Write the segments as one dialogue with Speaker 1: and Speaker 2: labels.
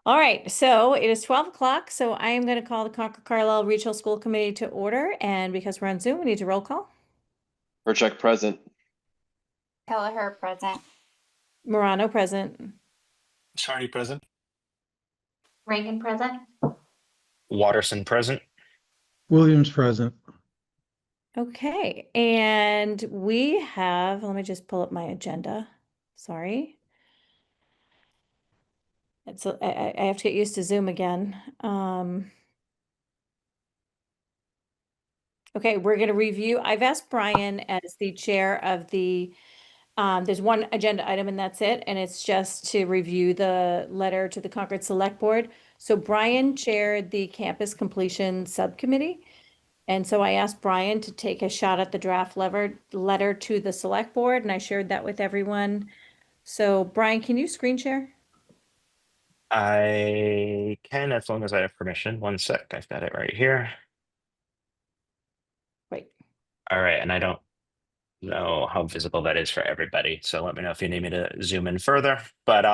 Speaker 1: All right, so it is 12 o'clock, so I am going to call the Concord Carlisle Regional School Committee to order, and because we're on Zoom, we need to roll call.
Speaker 2: Percheck present.
Speaker 3: Kelleher present.
Speaker 1: Morano present.
Speaker 4: Sardi present.
Speaker 3: Reagan present.
Speaker 4: Watterson present.
Speaker 5: Williams present.
Speaker 1: Okay, and we have, let me just pull up my agenda. Sorry. I have to get used to Zoom again. Okay, we're going to review. I've asked Brian as the chair of there's one agenda item and that's it. And it's just to review the letter to the Concord Select Board. So Brian chaired the campus completion subcommittee. And so I asked Brian to take a shot at the draft letter to the select board, and I shared that with everyone. So Brian, can you screen share?
Speaker 4: I can, as long as I have permission. One sec, I've got it right here.
Speaker 1: Wait.
Speaker 4: All right, and I don't know how visible that is for everybody, so let me know if you need me to zoom in further. But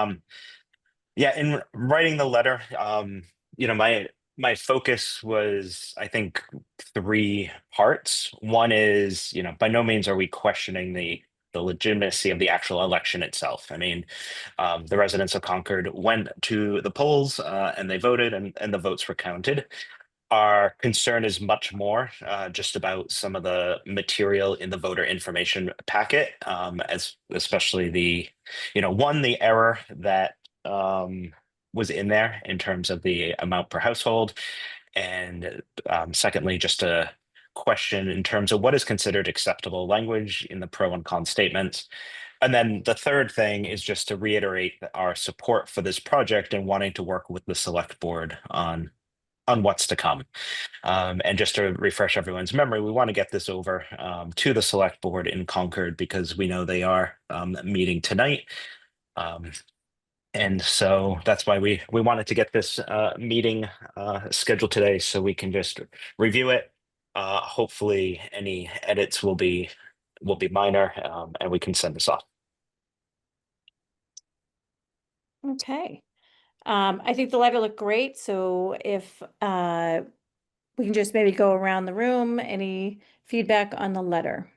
Speaker 4: yeah, in writing the letter, my focus was, I think, three parts. One is, by no means are we questioning the legitimacy of the actual election itself. I mean, the residents of Concord went to the polls and they voted, and the votes were counted. Our concern is much more just about some of the material in the voter information packet, as especially the error that was in there in terms of the amount per household, and secondly, just a question in terms of what is considered acceptable language in the pro and con statements. And then the third thing is just to reiterate our support for this project and wanting to work with the select board on what's to come. And just to refresh everyone's memory, we want to get this over to the select board in Concord because we know they are meeting tonight. And so that's why we wanted to get this meeting scheduled today so we can just review it. Hopefully any edits will be minor, and we can send this off.
Speaker 1: Okay. I think the letter looked great. So if we can just maybe go around the room, any feedback on the letter?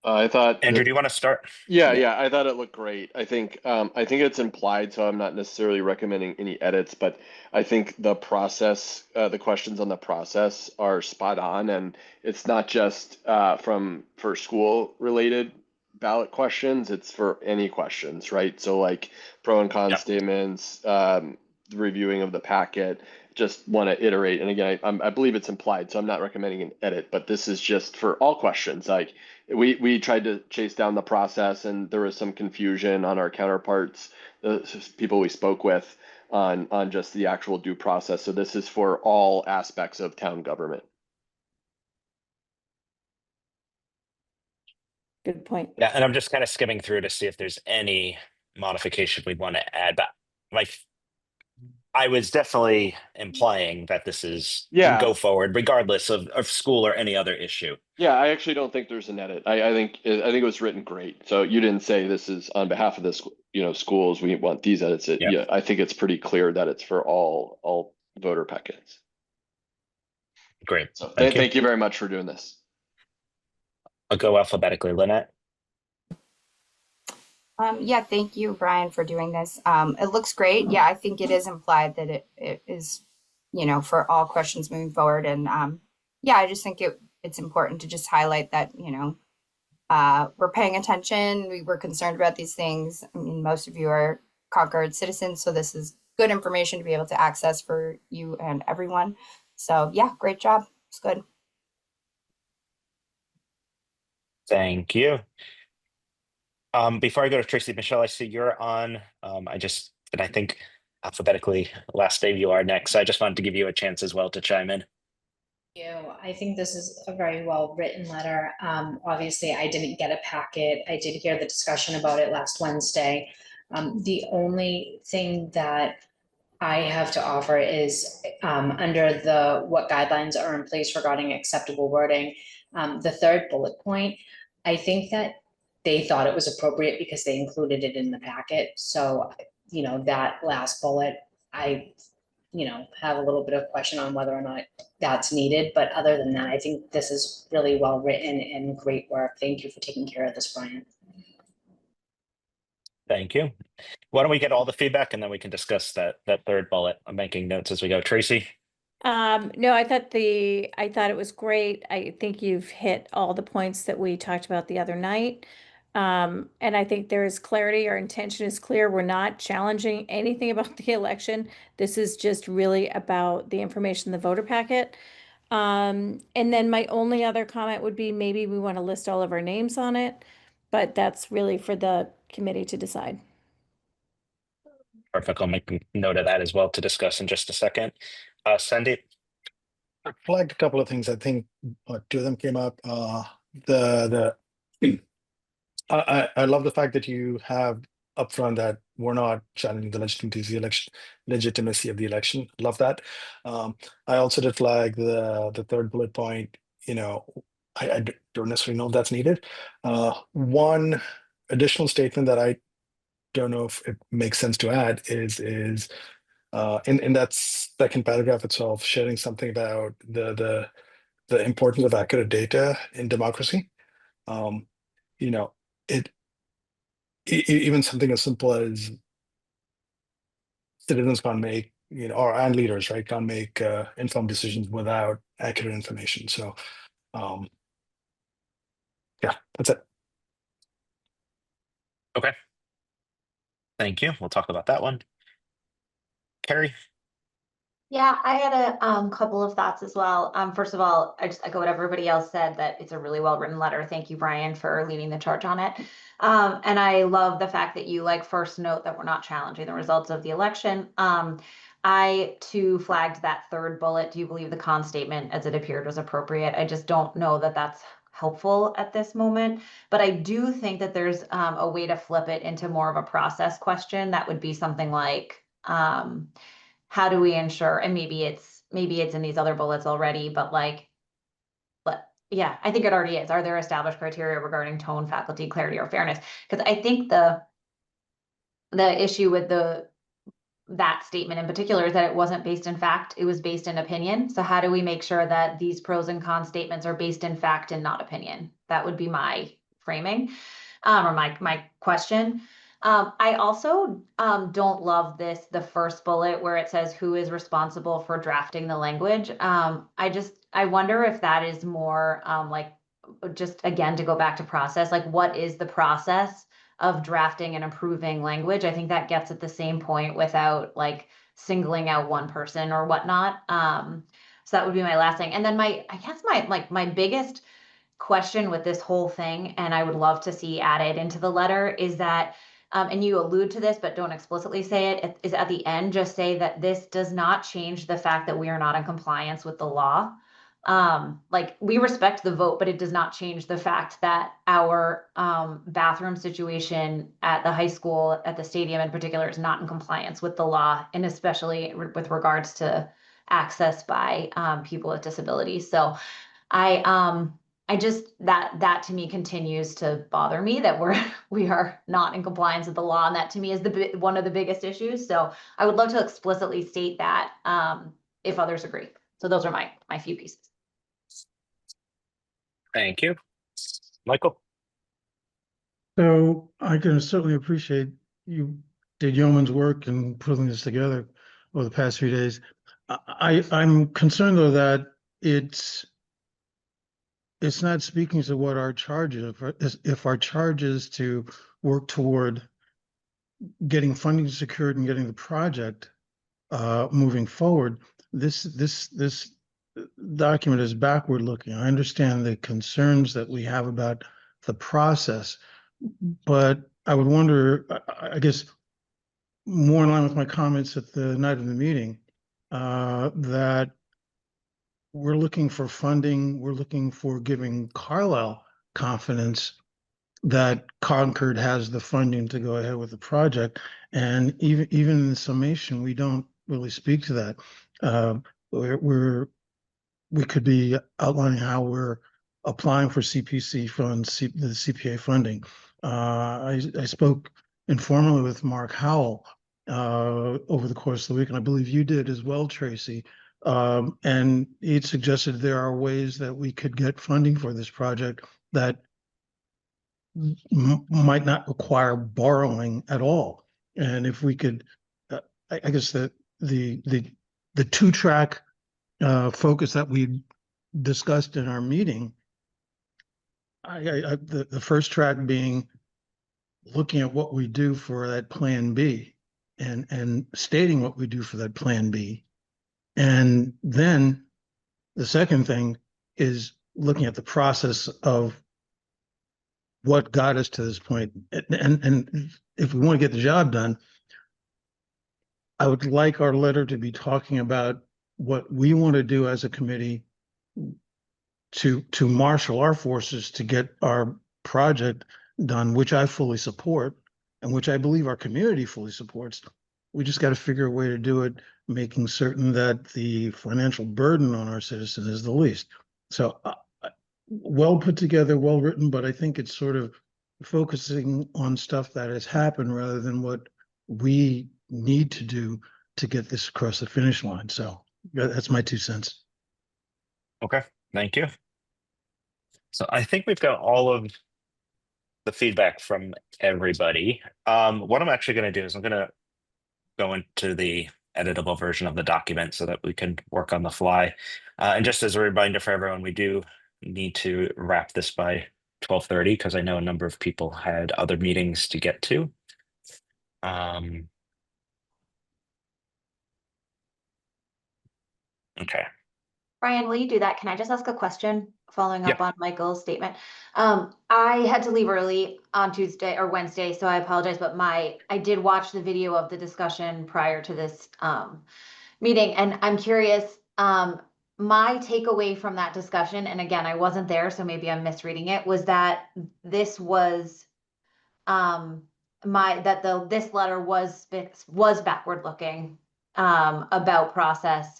Speaker 2: I thought
Speaker 4: Andrew,
Speaker 2: that,
Speaker 4: do you want to start?
Speaker 2: yeah, I thought it looked great. I think it's implied, so I'm not necessarily recommending any edits, but I think the process, the questions on the process are spot on, and it's not just for school related ballot questions, it's for any questions, right? So like pro and con
Speaker 4: Yep.
Speaker 2: statements, the reviewing of the packet. Just want to iterate, and again, I believe it's implied, so I'm not recommending an edit, but this is just for all questions. Like we tried to chase down the process, and there was some confusion on our counterparts, the people we spoke with, on just the actual due process. So this is for all aspects of town government.
Speaker 1: Good point.
Speaker 4: Yeah, and I'm just kind of skimming through to see if there's any modification we'd want to add. But like, I was definitely implying that this is
Speaker 2: Yeah,
Speaker 4: go forward, regardless of school or any other issue.
Speaker 2: yeah. I actually don't think there's an edit. I think it was written great. So you didn't say this is on behalf of this, schools. We want these edits.
Speaker 4: Yeah,
Speaker 2: Yeah, I think it's pretty clear that it's for all voter packets.
Speaker 4: great.
Speaker 2: So
Speaker 4: Thank you.
Speaker 2: thank you very much for doing this.
Speaker 4: I'll go alphabetically, Lynette.
Speaker 3: Yeah, thank you, Brian, for doing this. It looks great. Yeah, I think it is implied that it is, for all questions moving forward. And yeah, I just think it's important to just highlight that, we're paying attention. We were concerned about these things. I mean, most of you are Concord citizens, so this is good information to be able to access for you and everyone. So yeah, great job. It's good.
Speaker 4: Thank you. Before I go to Tracy, Michelle, I see you're on. I think alphabetically, last Dave, you are next. So I just wanted to give you a chance as well to chime in.
Speaker 6: You. I think this is a very well written letter. Obviously, I didn't get a packet. I did hear the discussion about it last Wednesday. The only thing that I have to offer is under what guidelines are in place regarding acceptable wording. The third bullet point, I think that they thought it was appropriate because they included it in the packet. So that last bullet, I, have a little bit of question on whether or not that's needed. But other than that, I think this is really well written and great work. Thank you for taking care of this, Brian.
Speaker 4: Thank you. Why don't we get all the feedback and then we can discuss that third bullet. I'm making notes as we go. Tracy?
Speaker 1: No, I thought it was great. I think you've hit all the points that we talked about the other night. And I think there is clarity. Our intention is clear. We're not challenging anything about the election. This is just really about the information in the voter packet. And then my only other comment would be maybe we want to list all of our names on it, but that's really for the committee to decide.
Speaker 4: Perfect. I'll make a note of that as well to discuss in just a second. Sandeep?
Speaker 5: I flagged a couple of things. I think two of them came up. The I love the fact that you have upfront that we're not challenging the legitimacy of the election. Love that. I also did flag the third bullet point. I don't necessarily know if that's needed. One additional statement that I don't know if it makes sense to add is in that second paragraph itself, sharing something about the importance of accurate data in democracy. You know, it even something as simple as citizens can't make, and leaders, right, can't make informed decisions without accurate information. So, yeah, that's it.
Speaker 4: Okay. Thank you. We'll talk about that one. Carrie?
Speaker 7: Yeah, I had a couple of thoughts as well. First of all, I just echo what everybody else said, that it's a really well-written letter. Thank you, Brian, for leading the charge on it. And I love the fact that you first note that we're not challenging the results of the election. I too flagged that third bullet. Do you believe the con statement as it appeared was appropriate? I just don't know that that's helpful at this moment, but I do think that there's a way to flip it into more of a process question. That would be something like, how do we ensure, and maybe it's in these other bullets already, but yeah, I think it already is. Are there established criteria regarding tone, faculty, clarity, or fairness? Because I think the issue with that statement in particular is that it wasn't based in fact, it was based in opinion. So how do we make sure that these pros and cons statements are based in fact and not opinion? That would be my framing, or my question. I also don't love the first bullet where it says who is responsible for drafting the language. I wonder if that is more just again to go back to process, what is the process of drafting and approving language? I think that gets at the same point without singling out one person or whatnot. So that would be my last thing. And then I guess my biggest question with this whole thing, and I would love to see added into the letter, is that, and you allude to this, but don't explicitly say it, is at the end, just say that this does not change the fact that we are not in compliance with the law. We respect the vote, but it does not change the fact that our bathroom situation at the high school, at the stadium in particular, is not in compliance with the law, and especially with regards to access by people with disabilities. So I just that to me continues to bother me, that we are not in compliance with the law, and that to me is one of the biggest issues. So I would love to explicitly state that if others agree. So those are my few pieces.
Speaker 4: Thank you. Michael?
Speaker 5: So I can certainly appreciate you did yeoman's work in putting this together over the past few days. I'm concerned though that it's not speaking to what our charge is. If our charge is to work toward getting funding secured and getting the project moving forward, this document is backward looking. I understand the concerns that we have about the process, but I would wonder, I guess, more in line with my comments at the night of the meeting, that we're looking for funding, we're looking for giving Carlisle confidence that Concord has the funding to go ahead with the project. And even in the summation, we don't really speak to that. We could be outlining how we're applying for CPC funds, the CPA funding. I spoke informally with Mark Howell
Speaker 8: over the course of the week, and I believe you did as well, Tracy. And he suggested there are ways that we could get funding for this project that might not require borrowing at all. And if we could, I guess that the two-track focus that we discussed in our meeting, the first track being looking at what we do for that plan B and stating what we do for that plan B. And then the second thing is looking at the process of what got us to this point. And if we want to get the job done, I would like our letter to be talking about what we want to do as a committee to marshal our forces to get our project done, which I fully support and which I believe our community fully supports. We just got to figure a way to do it, making certain that the financial burden on our citizens is the least. So well put together, well written, but I think it's sort of focusing on stuff that has happened rather than what we need to do to get this across the finish line. So that's my 2 cents.
Speaker 4: Okay, thank you. So I think we've got all of the feedback from everybody. What I'm actually going to do is I'm going to go into the editable version of the document so that we can work on the fly. And just as a reminder for everyone, we do need to wrap this by 12:30 because I know a number of people had other meetings to get to. Okay.
Speaker 7: Brian, will you do that? Can I just ask a question following up
Speaker 4: Yeah.
Speaker 7: on Michael's statement? I had to leave early on Tuesday or Wednesday, so I apologize, but I did watch the video of the discussion prior to this meeting, and I'm curious, my takeaway from that discussion, and again, I wasn't there, so maybe I'm misreading it, was that this was this letter was backward looking about process.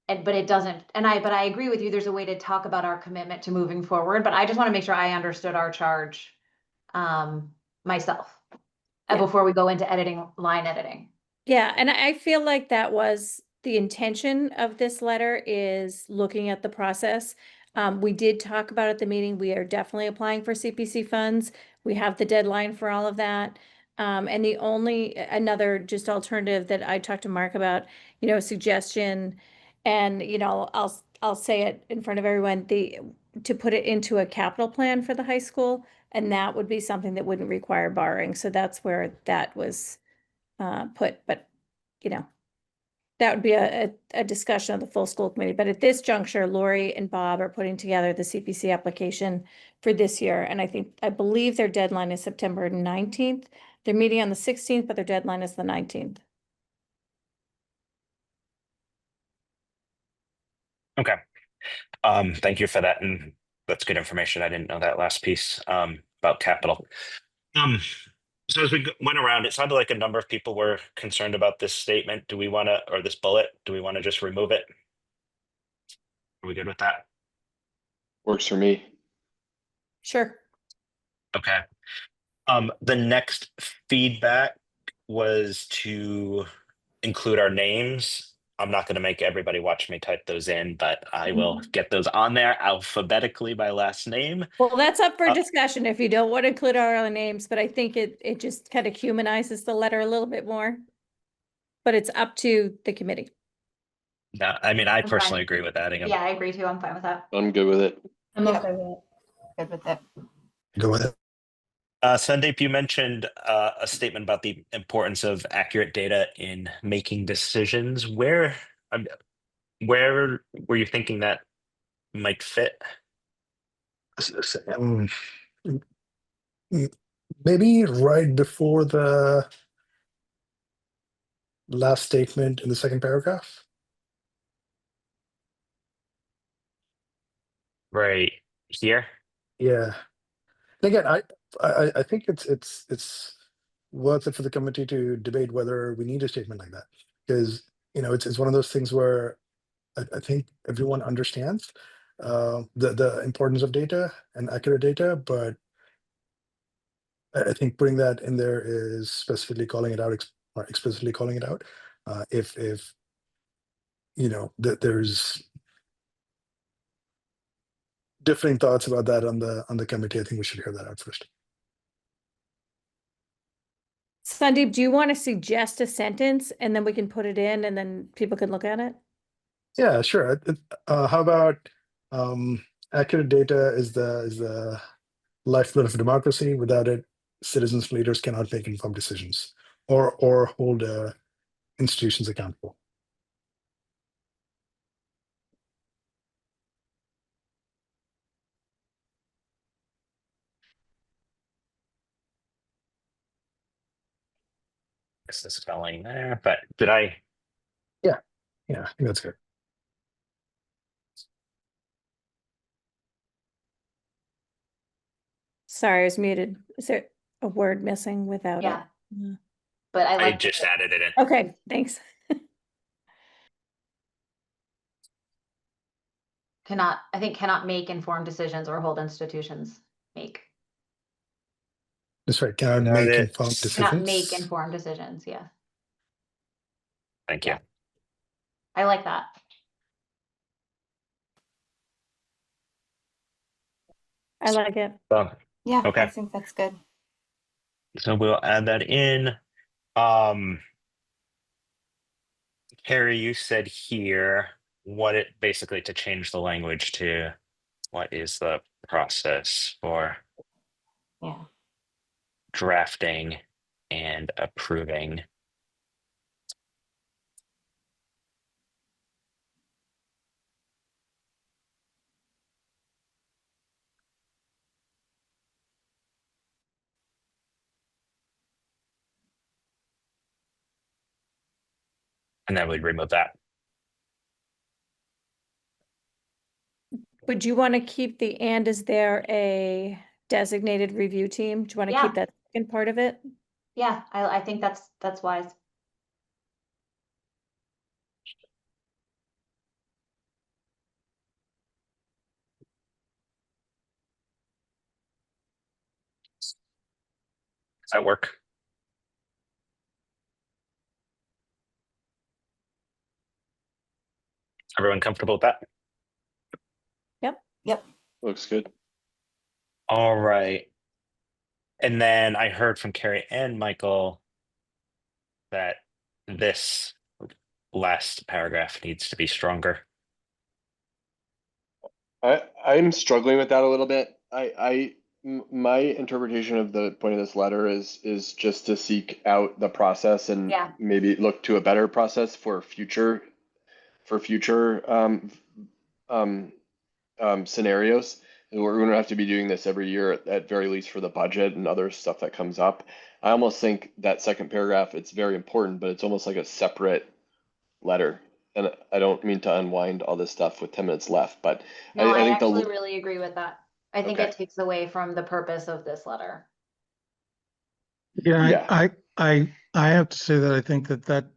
Speaker 7: But it doesn't, but I agree with you, there's a way to talk about our commitment to moving forward, but I just want to make sure I understood our charge myself before we go into line editing.
Speaker 1: Yeah, and I feel like that was the intention of this letter, is looking at the process. We did talk about at the meeting, we are definitely applying for CPC funds. We have the deadline for all of that. And the only, another just alternative that I talked to Mark about, suggestion, and, I'll say it in front of everyone, to put it into a capital plan for the high school, and that would be something that wouldn't require borrowing. So that's where that was put, but that would be a discussion of the full school committee. But at this juncture, Lori and Bob are putting together the CPC application for this year. And I believe their deadline is September 19th. They're meeting on the 16th, but their deadline is the 19th.
Speaker 4: Okay. Thank you for that. And that's good information. I didn't know that last piece about capital. So as we went around, it sounded like a number of people were concerned about this statement. Do we want to, or this bullet, do we want to just remove it? Are we good with that?
Speaker 2: Works for me.
Speaker 1: Sure.
Speaker 4: Okay. The next feedback was to include our names. I'm not going to make everybody watch me type those in, but I will get those on there alphabetically by last name.
Speaker 1: Well, that's up for discussion if you don't want to include our own names, but I think it just kind of humanizes the letter a little bit more. But it's up to the committee.
Speaker 4: No, I mean, I
Speaker 7: I'm
Speaker 4: personally
Speaker 7: fine.
Speaker 4: agree with adding them.
Speaker 7: Yeah, I agree too. I'm fine with that.
Speaker 2: I'm good with it.
Speaker 6: I'm
Speaker 3: Yeah.
Speaker 6: okay with it.
Speaker 3: Good with it.
Speaker 5: Go with it.
Speaker 4: Sandeep, you mentioned a statement about the importance of accurate data in making decisions. Where were you thinking that might fit?
Speaker 5: Maybe right before the last statement in the second paragraph.
Speaker 4: Right here?
Speaker 5: Yeah. Again, I think it's worth it for the committee to debate whether we need a statement like that, because it's one of those things where I think everyone understands the importance of data and accurate data, but I think putting that in there is specifically calling it out or explicitly calling it out. If there's differing thoughts about that on the committee, I think we should hear that out first.
Speaker 1: Sandeep, do you want to suggest a sentence and then we can put it in and then people can look at it?
Speaker 5: Yeah, sure. How about accurate data is the lifeblood of democracy. Without it, citizens and leaders cannot make informed decisions or hold institutions accountable.
Speaker 4: It's the spelling there, but did I?
Speaker 5: Yeah, I think that's good.
Speaker 1: Sorry, I was muted. Is there a word missing without
Speaker 7: Yeah.
Speaker 1: it? No.
Speaker 7: But I
Speaker 4: I
Speaker 7: like
Speaker 4: just added it in.
Speaker 1: Okay, thanks.
Speaker 7: cannot make informed decisions or hold institutions make.
Speaker 5: That's right. Cannot
Speaker 4: Got
Speaker 5: make
Speaker 4: it.
Speaker 5: informed
Speaker 7: Cannot make
Speaker 5: decisions.
Speaker 7: informed decisions. Yeah.
Speaker 4: Thank you.
Speaker 7: Yeah. I like that.
Speaker 1: I like it.
Speaker 4: Oh,
Speaker 3: Yeah, I
Speaker 4: okay.
Speaker 3: think that's good.
Speaker 4: So we'll add that in. Harry, you said here what it basically to change the language to what is the process for
Speaker 3: Yeah.
Speaker 4: drafting and approving. And then we'd remove that.
Speaker 1: Would you want to keep the and is there a designated review team? Do you want to
Speaker 7: Yeah.
Speaker 1: keep that second part of it?
Speaker 7: Yeah, I think that's wise.
Speaker 4: Does that work? Everyone comfortable with that?
Speaker 3: Yep.
Speaker 2: Looks good.
Speaker 4: All right. And then I heard from Carrie and Michael that this last paragraph needs to be stronger.
Speaker 2: I'm struggling with that a little bit. My interpretation of the point of this letter is just to seek out the process and
Speaker 7: Yeah.
Speaker 2: maybe look to a better process for future scenarios. And we're going to have to be doing this every year at very least for the budget and other stuff that comes up. I almost think that second paragraph, it's very important, but it's almost like a separate letter. And I don't mean to unwind all this stuff with 10 minutes left, but
Speaker 7: No,
Speaker 2: I
Speaker 7: I
Speaker 2: think
Speaker 7: actually really agree with that. I think
Speaker 2: Okay.
Speaker 7: it takes away from the purpose of this letter.
Speaker 8: Yeah,
Speaker 2: Yeah.
Speaker 8: I have to say that I think that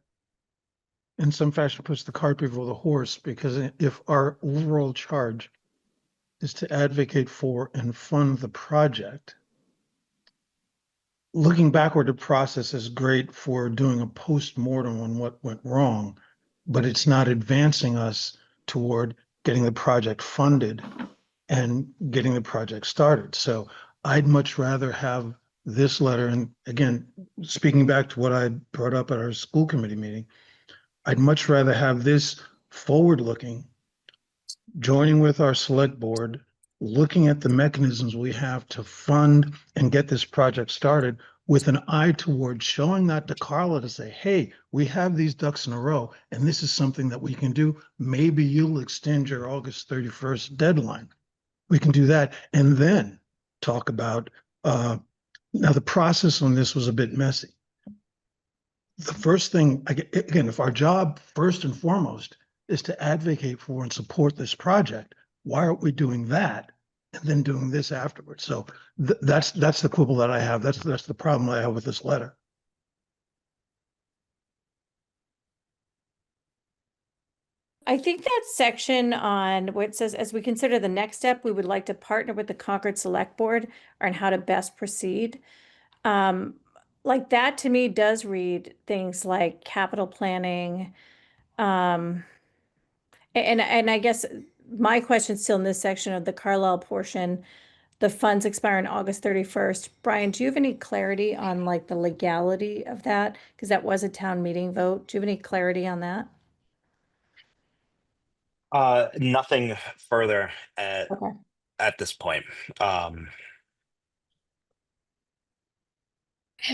Speaker 8: in some fashion puts the cart before the horse, because if our overall charge is to advocate for and fund the project, looking backward at process is great for doing a post-mortem on what went wrong, but it's not advancing us toward getting the project funded and getting the project started. So I'd much rather have this letter, and again, speaking back to what I brought up at our school committee meeting, I'd much rather have this forward-looking, joining with our select board, looking at the mechanisms we have to fund and get this project started with an eye towards showing that to Carla to say, hey, we have these ducks in a row, and this is something that we can do. Maybe you'll extend your August 31st deadline. We can do that. And then talk about, now the process on this was a bit messy. The first thing, again, if our job first and foremost is to advocate for and support this project, why aren't we doing that and then doing this afterwards? So that's the quibble that I have. That's the problem I have with this letter.
Speaker 1: I think that section on where it says, as we consider the next step, we would like to partner with the Concord Select Board on how to best proceed. like that to me does read things like capital planning. Um, and I guess my question still in this section of the Carlisle portion, the funds expire on August 31st. Brian, do you have any clarity on like the legality of that? Because that was a town meeting vote. Do you have any clarity on that?
Speaker 4: Nothing further
Speaker 1: Okay.
Speaker 4: at this point.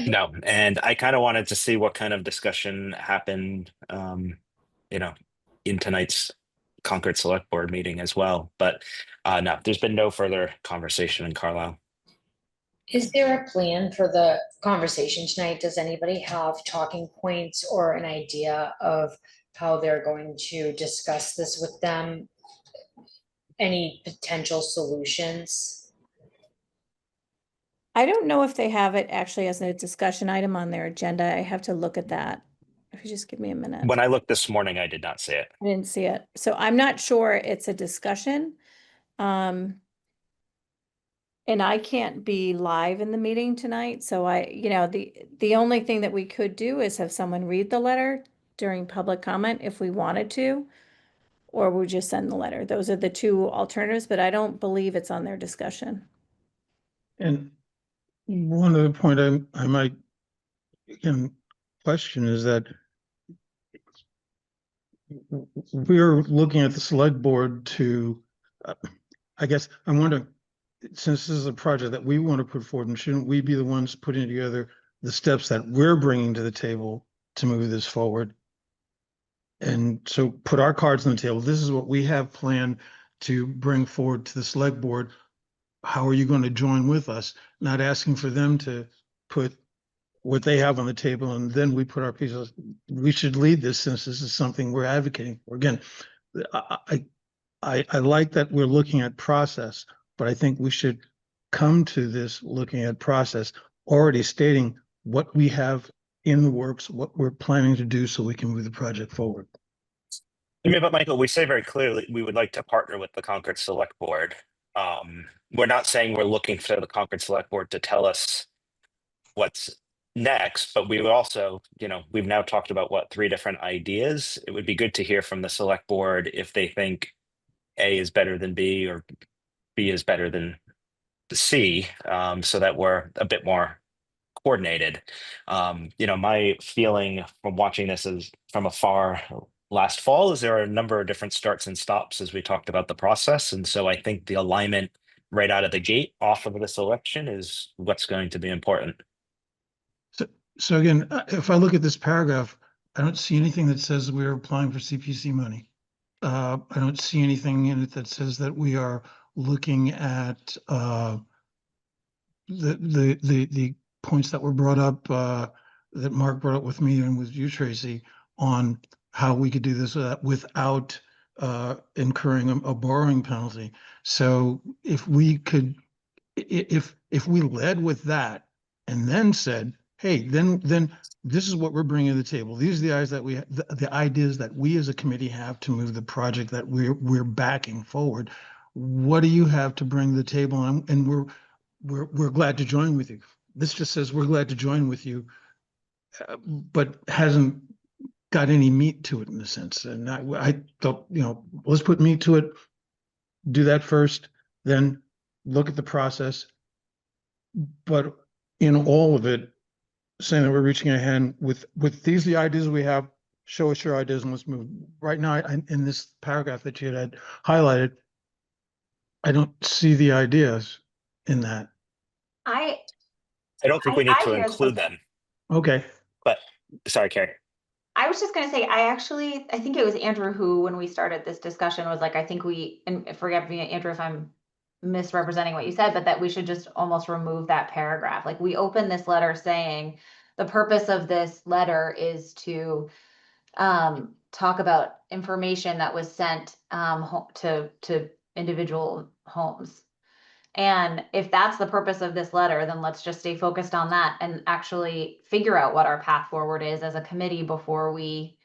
Speaker 4: No, and I kind of wanted to see what kind of discussion happened, you know, in tonight's Concord Select Board meeting as well. But no, there's been no further conversation in Carlisle.
Speaker 6: Is there a plan for the conversation tonight? Does anybody have talking points or an idea of how they're going to discuss this with them? Any potential solutions?
Speaker 1: I don't know if they have it actually as a discussion item on their agenda. I have to look at that. If you just give me a minute.
Speaker 4: When I looked this morning, I did not see it.
Speaker 1: I didn't see it. So I'm not sure it's a discussion. And I can't be live in the meeting tonight, so the only thing that we could do is have someone read the letter during public comment if we wanted to, or we just send the letter. Those are the two alternatives, but I don't believe it's on their discussion.
Speaker 8: And one other point I might again question is that we're looking at the select board to, I guess I'm wondering, since this is a project that we want to put forward, and shouldn't we be the ones putting together the steps that we're bringing to the table to move this forward? And so put our cards on the table. This is what we have planned to bring forward to the select board. How are you going to join with us? Not asking for them to put what they have on the table and then we put our pieces. We should lead this since this is something we're advocating for. Again, I like that we're looking at process, but I think we should come to this looking at process, already stating what we have in the works, what we're planning to do so we can move the project forward.
Speaker 4: I mean, but Michael, we say very clearly we would like to partner with the Concord Select Board. We're not saying we're looking for the Concord Select Board to tell us what's next, but we would also, we've now talked about what, 3 different ideas. It would be good to hear from the Select Board if they think A is better than B or B is better than the C, so that we're a bit more coordinated. My feeling from watching this is from afar last fall is there are a number of different starts and stops as we talked about the process. And so I think the alignment right out of the gate off of this election is what's going to be important.
Speaker 8: So again, if I look at this paragraph, I don't see anything that says we're applying for CPC money. I don't see anything in it that says that we are looking at the points that were brought up that Mark brought up with me and with you, Tracy, on how we could do this without incurring a borrowing penalty. So if we could, if we led with that and then said, hey, then this is what we're bringing to the table. These are the ideas that the ideas that we as a committee have to move the project that we're backing forward. What do you have to bring to the table? And we're glad to join with you. This just says we're glad to join with you, but hasn't got any meat to it in a sense. And I thought, let's put meat to it. Do that first, then look at the process. But in all of it, saying that we're reaching ahead with these the ideas we have, show us your ideas and let's move. Right now, in this paragraph that you had highlighted, I don't see the ideas in that.
Speaker 4: I don't think we need to include them.
Speaker 8: Okay.
Speaker 4: But sorry, Carrie.
Speaker 7: I was just going to say, I think it was Andrew who, when we started this discussion, was like, I think and forgive me, Andrew, if I'm misrepresenting what you said, but that we should just almost remove that paragraph. Like, we open this letter saying the purpose of this letter is to talk about information that was sent to individual homes. And if that's the purpose of this letter, then let's just stay focused on that and actually figure out what our path forward is as a committee before we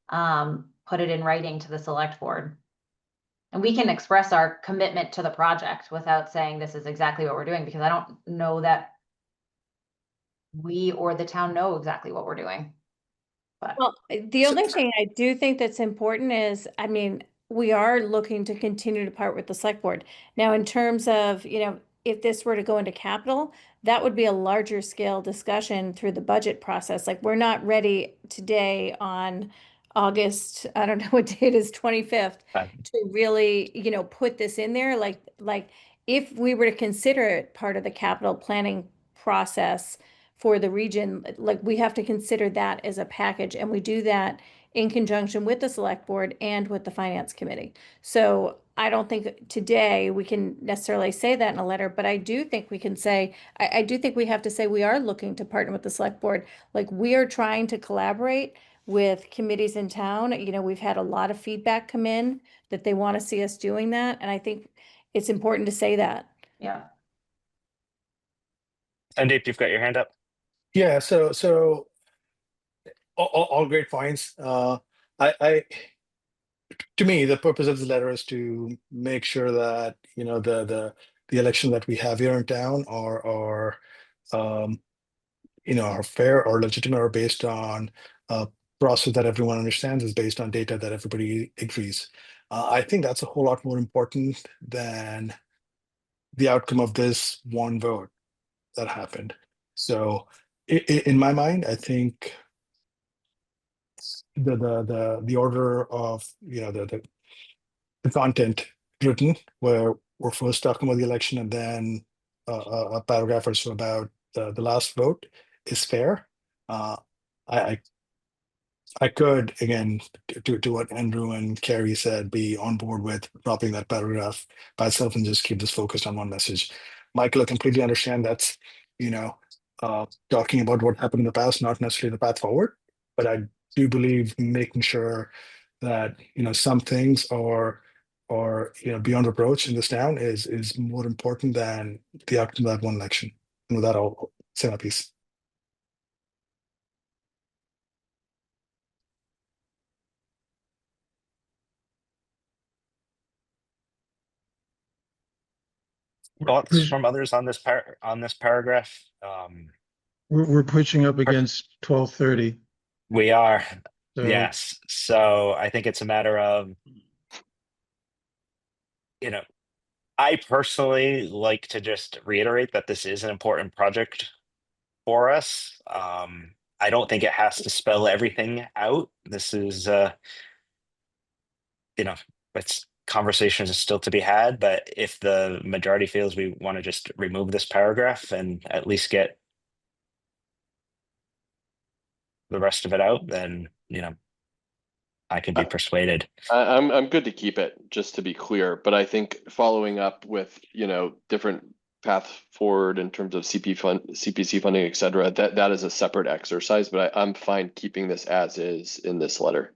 Speaker 7: put it in writing to the select board. And we can express our commitment to the project without saying this is exactly what we're doing, because I don't know that we or the town know exactly what we're doing. But
Speaker 1: Well, the
Speaker 5: So-
Speaker 1: only thing I do think that's important is, I mean, we are looking to continue to part with the select board. Now, in terms of, if this were to go into capital, that would be a larger scale discussion through the budget process. Like, we're not ready today on August, I don't know what date is, 25th, to really, put this in there. Like if we were to consider it part of the capital planning process for the region, like we have to consider that as a package, and we do that in conjunction with the select board and with the finance committee. So I don't think today we can necessarily say that in a letter, but I do think we can say, I do think we have to say we are looking to partner with the select board. Like, we are trying to collaborate with committees in town. We've had a lot of feedback come in that they want to see us doing that, and I think it's important to say that.
Speaker 7: yeah,
Speaker 4: Sandeep, you've got your hand up.
Speaker 5: Yeah, so all great points. I to me, the purpose of the letter is to make sure that the election that we have here in town um, are fair or legitimate or based on a process that everyone understands, is based on data that everybody agrees. I think that's a whole lot more important than the outcome of this one vote that happened. So in my mind, I think the order of the content written, where we're first talking about the election and then a paragraph or so about the last vote, is fair. I I could, again, to what Andrew and Carrie said, be on board with dropping that paragraph by itself and just keep this focused on one message. Michael, I completely understand that's, talking about what happened in the past, not necessarily the path forward. But I do believe making sure that, some things are beyond reproach in this town is more important than the outcome of that one election. And with that, I'll say my piece.
Speaker 4: Thoughts from others on this paragraph?
Speaker 8: We're pushing up against 12:30.
Speaker 4: We are,
Speaker 8: So
Speaker 4: yes. So I think it's a matter of, I personally like to just reiterate that this is an important project for us. I don't think it has to spell everything out. This is, it's conversations are still to be had, but if the majority feels we want to just remove this paragraph and at least get the rest of it out, then, I could be persuaded.
Speaker 2: I'm good to keep it, just to be clear, but I think following up with, different path forward in terms of CPC funding, et cetera, that is a separate exercise, but I'm fine keeping this as is in this letter.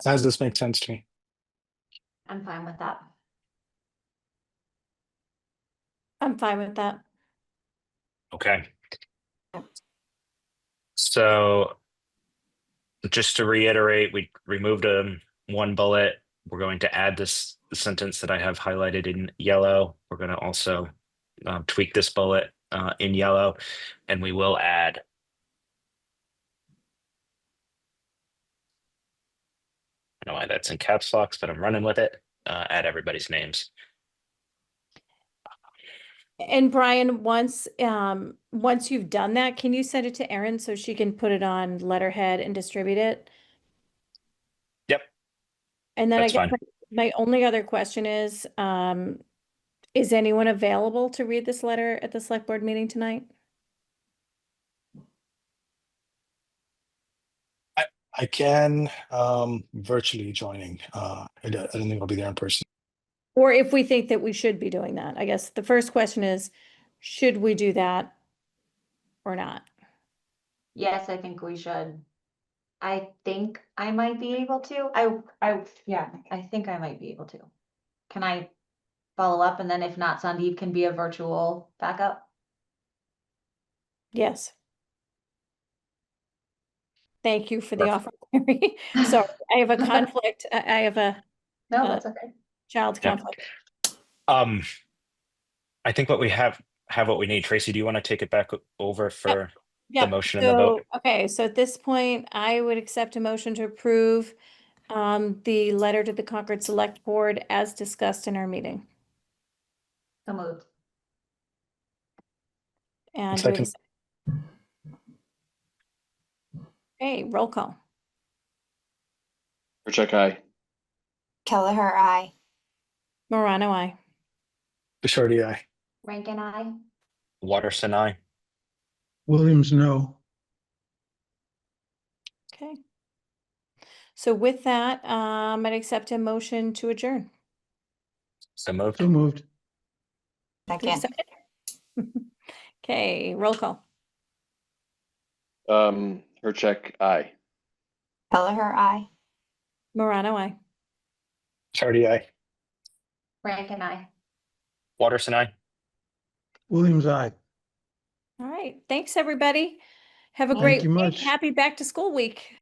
Speaker 5: As this makes sense to me.
Speaker 7: I'm fine with that.
Speaker 1: I'm fine with that.
Speaker 4: Okay. So just to reiterate, we removed one bullet. We're going to add this sentence that I have highlighted in yellow. We're going to also tweak this bullet in yellow, and we will add I don't know why that's in caps locks, but I'm running with it. Add everybody's names.
Speaker 1: And Brian, once you've done that, can you send it to Erin so she can put it on letterhead and distribute it?
Speaker 4: Yep,
Speaker 1: And then I
Speaker 4: that's
Speaker 1: guess
Speaker 4: fine.
Speaker 1: my only other question is anyone available to read this letter at the select board meeting tonight?
Speaker 5: I can virtually joining. I don't think I'll be there in person.
Speaker 1: Or if we think that we should be doing that? I guess the first question is, should we do that or not?
Speaker 7: Yes, I think we should. I think I might be able to. Yeah, I think I might be able to. Can I follow up, and then if not, Sandeep can be a virtual backup?
Speaker 1: Yes. Thank you for the
Speaker 4: Perfect.
Speaker 1: offer, Mary. Sorry, I have a conflict. I have a
Speaker 7: No, that's okay.
Speaker 1: child's
Speaker 4: Yeah.
Speaker 1: conflict.
Speaker 4: I think what we have have what we need. Tracy, do you want to take it back over for the
Speaker 1: Yep.
Speaker 4: motion and the vote?
Speaker 1: Okay, so at this point, I would accept a motion to approve the letter to the Concord Select Board as discussed in our meeting.
Speaker 7: So moved.
Speaker 1: And do we have a
Speaker 5: Second.
Speaker 1: Okay, roll call.
Speaker 2: Percheck, aye.
Speaker 3: Kelleher, aye.
Speaker 1: Morano, aye.
Speaker 5: Bishardi, aye.
Speaker 7: Rankin, I.
Speaker 4: Watterson, aye.
Speaker 8: Williams, no.
Speaker 1: Okay. So with that, I'd accept a motion to adjourn.
Speaker 4: So moved.
Speaker 8: So moved.
Speaker 1: There's a
Speaker 3: Second.
Speaker 1: second. Okay, roll call.
Speaker 2: Percheck, aye.
Speaker 3: Kelleher, aye.
Speaker 1: Morano, aye.
Speaker 5: Bishardi, aye.
Speaker 7: Rankin, I.
Speaker 4: Watterson, aye.
Speaker 8: Williams, aye.
Speaker 1: All right. Thanks, everybody. Have a
Speaker 3: Thank
Speaker 1: great
Speaker 8: you
Speaker 1: week.
Speaker 8: much.
Speaker 1: Happy back to school week.